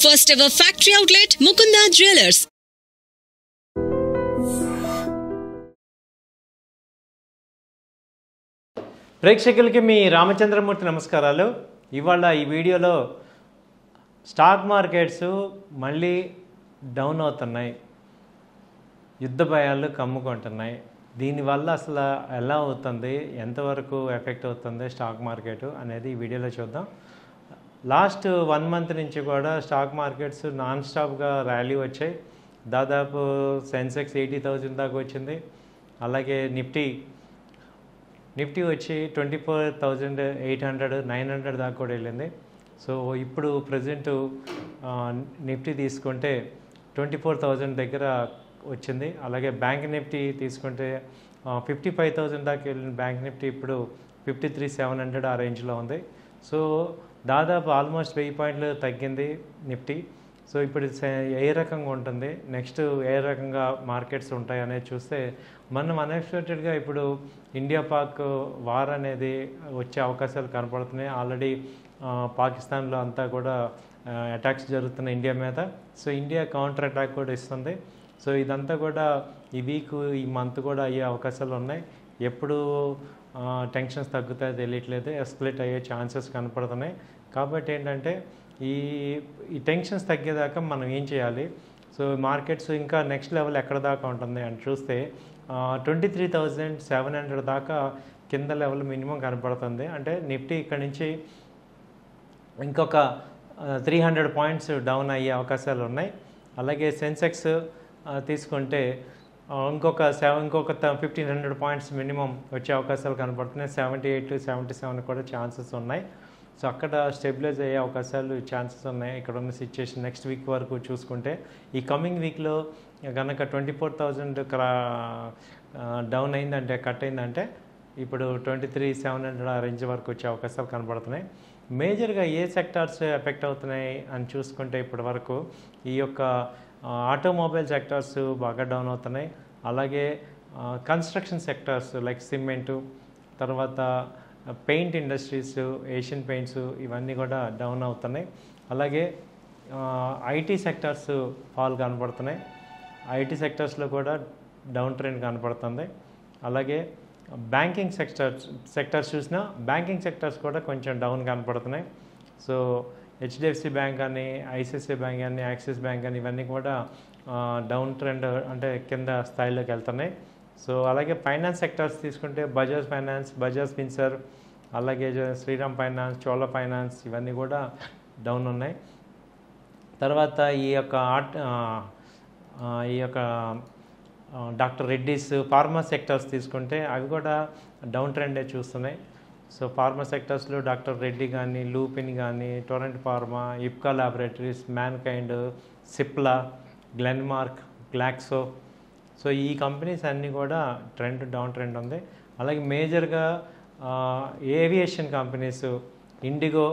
First ever factory outlet, Mukunda Jewelers. ప్రేక్షకులకి మీ రామచంద్రమూర్తి నమస్కారాలు. ఇవాళ ఈ వీడియోలో స్టాక్ మార్కెట్స్ మళ్ళీ డౌన్ అవుతున్నాయి, యుద్ధ భయాలు కమ్ముకుంటున్నాయి. దీనివల్ల అసలు ఎలా అవుతుంది, ఎంతవరకు ఎఫెక్ట్ అవుతుంది స్టాక్ మార్కెట్ అనేది ఈ వీడియోలో చూద్దాం. లాస్ట్ 1 మంత్ నుంచి కూడా స్టాక్ మార్కెట్స్ నాన్ స్టాప్గా ర్యాలీ వచ్చాయి. దాదాపు సెన్సెక్స్ 80,000 దాకా వచ్చింది. అలాగే నిఫ్టీ వచ్చి 24,800 900 దాకా కూడా వెళ్ళింది. సో ఇప్పుడు ప్రజెంట్ నిఫ్టీ తీసుకుంటే 24,000 దగ్గర వచ్చింది. అలాగే బ్యాంక్ నిఫ్టీ తీసుకుంటే 55,000 దాకా వెళ్ళిన బ్యాంక్ నిఫ్టీ ఇప్పుడు 53,700 ఆ రేంజ్లో ఉంది. సో దాదాపు ఆల్మోస్ట్ 1000 పాయింట్లు తగ్గింది నిఫ్టీ. సో ఇప్పుడు ఏ రకంగా ఉంటుంది, నెక్స్ట్ ఏ రకంగా మార్కెట్స్ ఉంటాయి అనేది చూస్తే మనం అన్ఎక్స్పెక్టెడ్గా ఇప్పుడు ఇండియా పాక్ వార్ అనేది వచ్చే అవకాశాలు కనపడుతున్నాయి. ఆల్రెడీ పాకిస్తాన్లో అంతా కూడా అటాక్స్ జరుగుతున్నాయి ఇండియా మీద. సో ఇండియా కౌంటర్ అటాక్ కూడా ఇస్తుంది. సో ఇదంతా కూడా ఈ వీక్ ఈ మంత్ కూడా అయ్యే అవకాశాలు ఉన్నాయి. ఎప్పుడు టెన్షన్స్ తగ్గుతాయో తెలియట్లేదు, ఎస్కలేట్ అయ్యే ఛాన్సెస్ కనపడుతున్నాయి. కాబట్టి ఏంటంటే ఈ టెన్షన్స్ తగ్గేదాకా మనం ఏం చేయాలి, సో మార్కెట్స్ ఇంకా నెక్స్ట్ లెవెల్ ఎక్కడ దాకా ఉంటుంది అని చూస్తే 23,700 దాకా కింద లెవెల్ మినిమం కనపడుతుంది. అంటే నిఫ్టీ ఇక్కడ నుంచి ఇంకొక 300 పాయింట్స్ డౌన్ అయ్యే అవకాశాలు ఉన్నాయి. అలాగే సెన్సెక్స్ తీసుకుంటే ఇంకొక 1,500 పాయింట్స్ మినిమం వచ్చే అవకాశాలు కనపడుతున్నాయి. 78 77 కూడా ఛాన్సెస్ ఉన్నాయి. సో అక్కడ స్టెబిలైజ్ అయ్యే అవకాశాలు ఛాన్సెస్ ఉన్నాయి. ఇక్కడ ఉన్న సిచ్యుయేషన్ నెక్స్ట్ వీక్ వరకు చూసుకుంటే ఈ కమింగ్ వీక్లో కనుక 24,000 డౌన్ అయిందంటే, కట్ అయిందంటే ఇప్పుడు 23,700 ఆ రేంజ్ వరకు వచ్చే అవకాశాలు కనపడుతున్నాయి. మేజర్గా ఏ సెక్టార్స్ ఎఫెక్ట్ అవుతున్నాయి అని చూసుకుంటే ఇప్పటి వరకు ఈ యొక్క ఆటోమొబైల్ సెక్టార్స్ బాగా డౌన్ అవుతున్నాయి. అలాగే కన్స్ట్రక్షన్ సెక్టార్స్ లైక్ సిమెంటు, తర్వాత పెయింట్ ఇండస్ట్రీస్, ఏషియన్ పెయింట్స్ ఇవన్నీ కూడా డౌన్ అవుతున్నాయి. అలాగే ఐటీ సెక్టార్స్ ఫాల్ కనపడుతున్నాయి. ఐటీ సెక్టార్స్లో కూడా డౌన్ ట్రెండ్ కనపడుతుంది. అలాగే బ్యాంకింగ్ సెక్టార్స్ చూసినా బ్యాంకింగ్ సెక్టార్స్ కూడా కొంచెం డౌన్ కనపడుతున్నాయి. సో హెచ్డిఎఫ్సి బ్యాంక్ కానీ, ఐసిఐసిఐ బ్యాంక్ కానీ, యాక్సిస్ బ్యాంక్ కానీ ఇవన్నీ కూడా డౌన్ ట్రెండ్ అంటే కింద స్థాయిలోకి వెళ్తున్నాయి. సో అలాగే ఫైనాన్స్ సెక్టార్స్ తీసుకుంటే బజాజ్ ఫైనాన్స్, బజాజ్ ఫిన్సర్, అలాగే శ్రీరామ్ ఫైనాన్స్, చోళ ఫైనాన్స్ ఇవన్నీ కూడా డౌన్ ఉన్నాయి. తర్వాత ఈ యొక్క డాక్టర్ రెడ్డీస్ ఫార్మా సెక్టార్స్ తీసుకుంటే అవి కూడా డౌన్ ట్రెండే చూస్తున్నాయి. సో ఫార్మా సెక్టార్స్లో డాక్టర్ రెడ్డి కానీ, లూపిన్ కానీ, Torrent pharma, Ipca laboratories, mankind, Cipla, Glenmark, Glaxo, so ఈ కంపెనీస్ అన్నీ కూడా డౌన్ ట్రెండ్ ఉంది. అలాగే మేజర్గా ఏవియేషన్ కంపెనీస్ ఇండిగో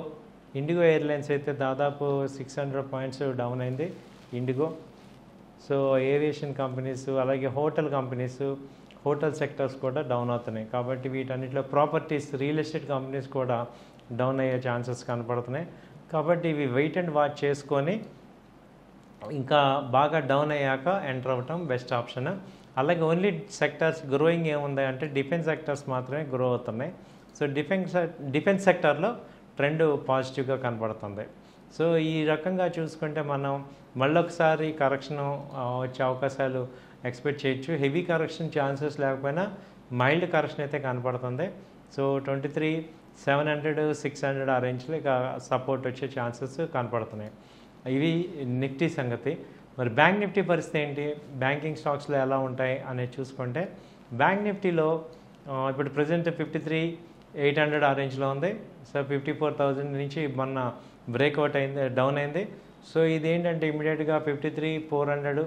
ఎయిర్లైన్స్ అయితే దాదాపు 600 పాయింట్స్ డౌన్ అయింది ఇండిగో. సో ఏవియేషన్ కంపెనీస్, అలాగే హోటల్ సెక్టర్స్ కూడా డౌన్ అవుతున్నాయి. కాబట్టి వీటన్నిటిలో ప్రాపర్టీస్, రియల్ ఎస్టేట్ కంపెనీస్ కూడా డౌన్ అయ్యే ఛాన్సెస్ కనపడుతున్నాయి. కాబట్టి ఇవి వెయిట్ అండ్ వాచ్ చేసుకొని ఇంకా బాగా డౌన్ అయ్యాక ఎంటర్ అవ్వటం బెస్ట్ ఆప్షన్. అలాగే ఓన్లీ సెక్టార్స్ గ్రోయింగ్ ఏముంది అంటే డిఫెన్స్ సెక్టార్స్ మాత్రమే గ్రో అవుతున్నాయి. సో డిఫెన్స్ సెక్టార్లో ట్రెండ్ పాజిటివ్గా కనపడుతుంది. సో ఈ రకంగా చూసుకుంటే మనం మళ్ళొకసారి కరెక్షన్ వచ్చే అవకాశాలు ఎక్స్పెక్ట్ చేయొచ్చు. హెవీ కరెక్షన్ ఛాన్సెస్ లేకపోయినా మైల్డ్ కరెక్షన్ అయితే కనపడుతుంది. సో 23,700 600 ఆ రేంజ్లో ఇక సపోర్ట్ వచ్చే ఛాన్సెస్ కనపడుతున్నాయి. ఇవి నిఫ్టీ సంగతి. మరి బ్యాంక్ నిఫ్టీ పరిస్థితి ఏంటి, బ్యాంకింగ్ స్టాక్స్లో ఎలా ఉంటాయి అనేది చూసుకుంటే బ్యాంక్ నిఫ్టీలో ఇప్పుడు ప్రజెంట్ 53,800 ఆ రేంజ్లో ఉంది. సో 54,000 నుంచి మొన్న బ్రేక్అవుట్ అయింది, డౌన్ అయింది. సో ఇది ఏంటంటే ఇమీడియట్గా 53,400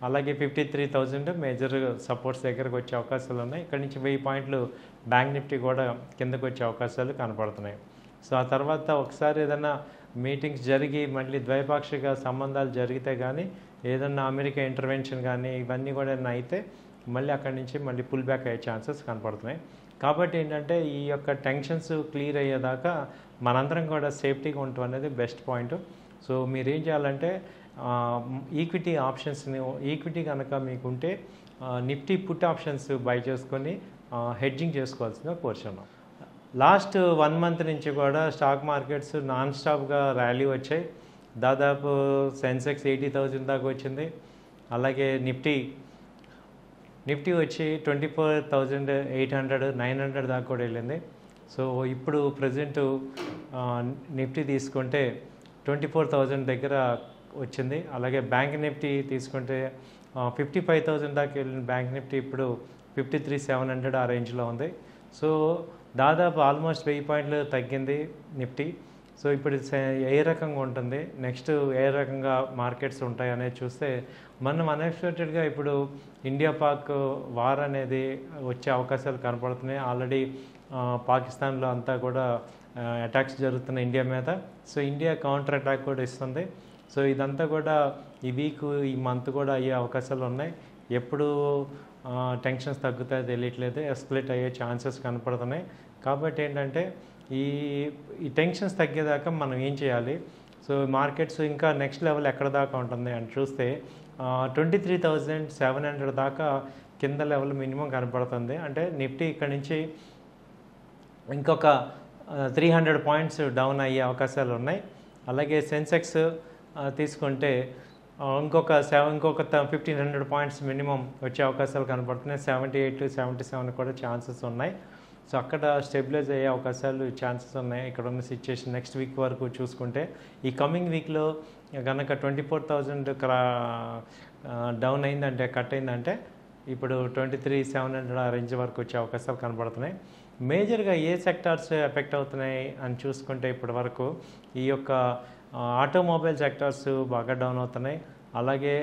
అలాగే 53,000 మేజర్ సపోర్ట్స్ దగ్గరకు వచ్చే అవకాశాలు ఉన్నాయి. ఇక్కడ నుంచి 1000 పాయింట్లు బ్యాంక్ నిఫ్టీ కూడా కిందకు వచ్చే అవకాశాలు కనపడుతున్నాయి. సో ఆ తర్వాత ఒకసారి ఏదైనా మీటింగ్స్ జరిగి మళ్ళీ ద్వైపాక్షిక సంబంధాలు జరిగితే కానీ, ఏదన్నా అమెరికా ఇంటర్వెన్షన్ కానీ ఇవన్నీ కూడా అయితే మళ్ళీ అక్కడి నుంచి మళ్ళీ పుల్ బ్యాక్ అయ్యే ఛాన్సెస్ కనపడుతున్నాయి. కాబట్టి ఏంటంటే ఈ యొక్క టెన్షన్స్ క్లియర్ అయ్యేదాకా మనందరం కూడా సేఫ్టీగా ఉండటం అనేది బెస్ట్ పాయింట్. సో మీరేం చేయాలంటే ఈక్విటీ కనుక మీకుంటే నిఫ్టీ పుట్ ఆప్షన్స్ బై చేసుకొని హెడ్జింగ్ చేసుకోవాల్సిందిగా కోరుచున్నాం. లాస్ట్ 1 మంత్ నుంచి కూడా స్టాక్ మార్కెట్స్ నాన్ స్టాప్గా ర్యాలీ వచ్చాయి. దాదాపు సెన్సెక్స్ 80,000 దాకా వచ్చింది. అలాగే నిఫ్టీ వచ్చి 24,800 900 దాకా కూడా వెళ్ళింది. సో ఇప్పుడు ప్రజెంట్ నిఫ్టీ తీసుకుంటే 24,000 దగ్గర వచ్చింది. అలాగే బ్యాంక్ నిఫ్టీ తీసుకుంటే 55,000 దాకా వెళ్ళిన బ్యాంక్ నిఫ్టీ ఇప్పుడు 53,700 ఆ రేంజ్లో ఉంది. సో దాదాపు ఆల్మోస్ట్ 1000 పాయింట్లు తగ్గింది నిఫ్టీ. సో ఇప్పుడు ఏ రకంగా ఉంటుంది, నెక్స్ట్ ఏ రకంగా మార్కెట్స్ ఉంటాయి అనేది చూస్తే మనం అన్ఎక్స్పెక్టెడ్గా ఇప్పుడు ఇండియా పాక్ వార్ అనేది వచ్చే అవకాశాలు కనపడుతున్నాయి. ఆల్రెడీ పాకిస్తాన్లో అంతా కూడా అటాక్స్ జరుగుతున్నాయి ఇండియా మీద. సో ఇండియా కౌంటర్ అటాక్ కూడా ఇస్తుంది. సో ఇదంతా కూడా ఈ వీక్ ఈ మంత్ కూడా అయ్యే అవకాశాలు ఉన్నాయి. ఎప్పుడు టెన్షన్స్ తగ్గుతాయో తెలియట్లేదు, ఎస్కలేట్ అయ్యే ఛాన్సెస్ కనపడుతున్నాయి. కాబట్టి ఏంటంటే ఈ టెన్షన్స్ తగ్గేదాకా మనం ఏం చేయాలి, సో మార్కెట్స్ ఇంకా నెక్స్ట్ లెవెల్ ఎక్కడ దాకా ఉంటుంది అని చూస్తే 23,700 దాకా కింద లెవెల్ మినిమం కనపడుతుంది. అంటే నిఫ్టీ ఇక్కడ నుంచి ఇంకొక 300 పాయింట్స్ డౌన్ అయ్యే అవకాశాలు ఉన్నాయి. అలాగే సెన్సెక్స్ తీసుకుంటే ఇంకొక 1,500 పాయింట్స్ మినిమం వచ్చే అవకాశాలు కనపడుతున్నాయి. 78 77 కూడా ఛాన్సెస్ ఉన్నాయి. సో అక్కడ స్టెబిలైజ్ అయ్యే అవకాశాలు ఛాన్సెస్ ఉన్నాయి. ఇక్కడ ఉన్న సిచ్యుయేషన్ నెక్స్ట్ వీక్ వరకు చూసుకుంటే ఈ కమింగ్ వీక్లో కనుక 24,000 డౌన్ అయిందంటే, కట్ అయిందంటే ఇప్పుడు 23,700 ఆ రేంజ్ వరకు వచ్చే అవకాశాలు కనపడుతున్నాయి. మేజర్గా ఏ సెక్టార్స్ ఎఫెక్ట్ అవుతున్నాయి అని చూసుకుంటే ఇప్పటి వరకు ఈ యొక్క ఆటోమొబైల్ సెక్టార్స్ బాగా డౌన్ అవుతున్నాయి. అలాగే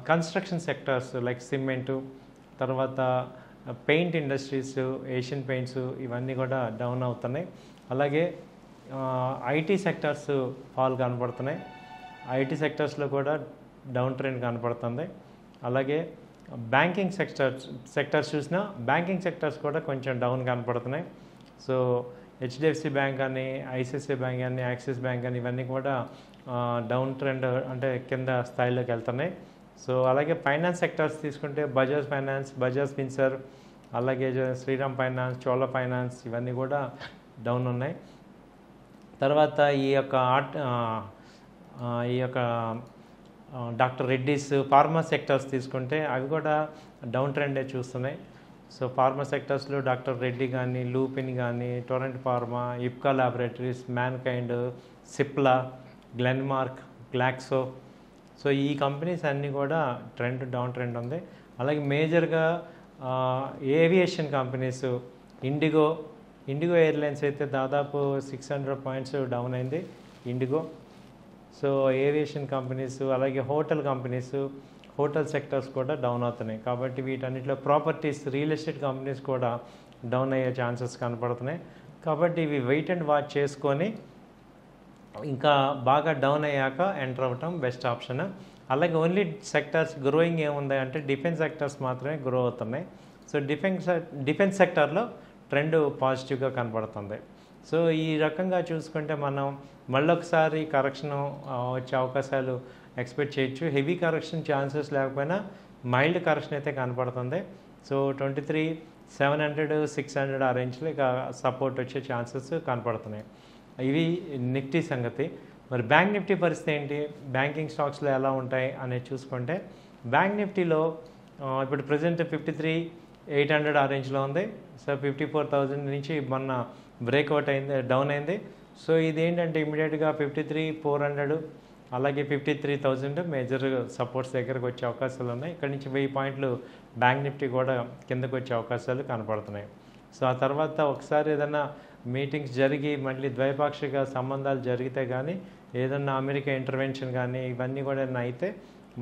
కన్స్ట్రక్షన్ సెక్టార్స్ లైక్ సిమెంటు, తర్వాత పెయింట్ ఇండస్ట్రీస్, ఏషియన్ పెయింట్స్ ఇవన్నీ కూడా డౌన్ అవుతున్నాయి. అలాగే ఐటీ సెక్టార్స్ ఫాల్ కనపడుతున్నాయి. ఐటీ సెక్టార్స్లో కూడా డౌన్ ట్రెండ్ కనపడుతుంది. అలాగే బ్యాంకింగ్ సెక్టార్స్ చూసినా బ్యాంకింగ్ సెక్టార్స్ కూడా కొంచెం డౌన్ కనపడుతున్నాయి. సో హెచ్డిఎఫ్సి బ్యాంక్ కానీ, ఐసిఐసిఐ బ్యాంక్ కానీ, యాక్సిస్ బ్యాంక్ కానీ ఇవన్నీ కూడా డౌన్ ట్రెండ్ అంటే కింద స్థాయిలోకి వెళ్తున్నాయి. సో అలాగే ఫైనాన్స్ సెక్టార్స్ తీసుకుంటే బజాజ్ ఫైనాన్స్, బజాజ్ ఫిన్సర్, అలాగే శ్రీరామ్ ఫైనాన్స్, చోళ ఫైనాన్స్ ఇవన్నీ కూడా డౌన్ ఉన్నాయి. తర్వాత ఈ యొక్క డాక్టర్ రెడ్డీస్ ఫార్మా సెక్టార్స్ తీసుకుంటే అవి కూడా డౌన్ ట్రెండే చూస్తున్నాయి. సో ఫార్మా సెక్టార్స్లో డాక్టర్ రెడ్డి కానీ, లూపిన్ కానీ, Torrent pharma, Ipca laboratories, mankind, Cipla, Glenmark, Glaxo, so ఈ కంపెనీస్ అన్నీ కూడా డౌన్ ట్రెండ్ ఉంది. అలాగే మేజర్గా ఏవియేషన్ కంపెనీస్ ఇండిగో ఎయిర్లైన్స్ అయితే దాదాపు 600 పాయింట్స్ డౌన్ అయింది ఇండిగో. సో ఏవియేషన్ కంపెనీస్, అలాగే హోటల్ సెక్టర్స్ కూడా డౌన్ అవుతున్నాయి. కాబట్టి వీటన్నిటిలో ప్రాపర్టీస్, రియల్ ఎస్టేట్ కంపెనీస్ కూడా డౌన్ అయ్యే ఛాన్సెస్ కనపడుతున్నాయి. కాబట్టి ఇవి వెయిట్ అండ్ వాచ్ చేసుకొని ఇంకా బాగా డౌన్ అయ్యాక ఎంటర్ అవ్వటం బెస్ట్ ఆప్షన్. అలాగే ఓన్లీ సెక్టార్స్ గ్రోయింగ్ ఏముంది అంటే డిఫెన్స్ సెక్టార్స్ మాత్రమే గ్రో అవుతున్నాయి. సో డిఫెన్స్ సెక్టార్లో ట్రెండ్ పాజిటివ్గా కనపడుతుంది. సో ఈ రకంగా చూసుకుంటే మనం మళ్ళొకసారి కరెక్షన్ వచ్చే అవకాశాలు ఎక్స్పెక్ట్ చేయొచ్చు. హెవీ కరెక్షన్ ఛాన్సెస్ లేకపోయినా మైల్డ్ కరెక్షన్ అయితే కనపడుతుంది. సో 23,700 600 ఆ రేంజ్లో ఇక సపోర్ట్ వచ్చే ఛాన్సెస్ కనపడుతున్నాయి. ఇవి నిఫ్టీ సంగతి. మరి బ్యాంక్ నిఫ్టీ పరిస్థితి ఏంటి, బ్యాంకింగ్ స్టాక్స్లో ఎలా ఉంటాయి అనేది చూసుకుంటే బ్యాంక్ నిఫ్టీలో ఇప్పుడు ప్రజెంట్ 53,800 ఆ రేంజ్లో ఉంది. సో 54,000 నుంచి మొన్న బ్రేక్అవుట్ అయింది, డౌన్ అయింది. సో ఇది ఏంటంటే ఇమీడియట్గా 53,400 అలాగే 53,000 మేజర్ సపోర్ట్స్ దగ్గరకు వచ్చే అవకాశాలు ఉన్నాయి. ఇక్కడ నుంచి 1000 పాయింట్లు బ్యాంక్ నిఫ్టీ కూడా కిందకు వచ్చే అవకాశాలు కనపడుతున్నాయి. సో ఆ తర్వాత ఒకసారి ఏదైనా మీటింగ్స్ జరిగి మళ్ళీ ద్వైపాక్షిక సంబంధాలు జరిగితే కానీ, ఏదన్నా అమెరికా ఇంటర్వెన్షన్ కానీ ఇవన్నీ కూడా అయితే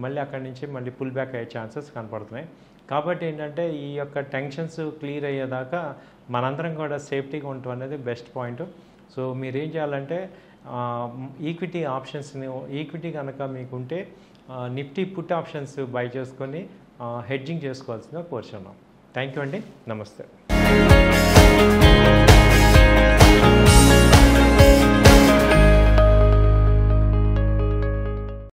మళ్ళీ అక్కడి నుంచి మళ్ళీ పుల్ బ్యాక్ అయ్యే ఛాన్సెస్ కనపడుతున్నాయి. కాబట్టి ఏంటంటే ఈ యొక్క టెన్షన్స్ క్లియర్ అయ్యేదాకా మనందరం కూడా సేఫ్టీగా ఉండటం అనేది బెస్ట్ పాయింట్. సో మీరేం చేయాలంటే ఈక్విటీ కనుక మీకుంటే నిఫ్టీ పుట్ ఆప్షన్స్ బై చేసుకొని హెడ్జింగ్ చేసుకోవాల్సిందిగా కోరుచున్నాం. థ్యాంక్ యూ అండి, నమస్తే.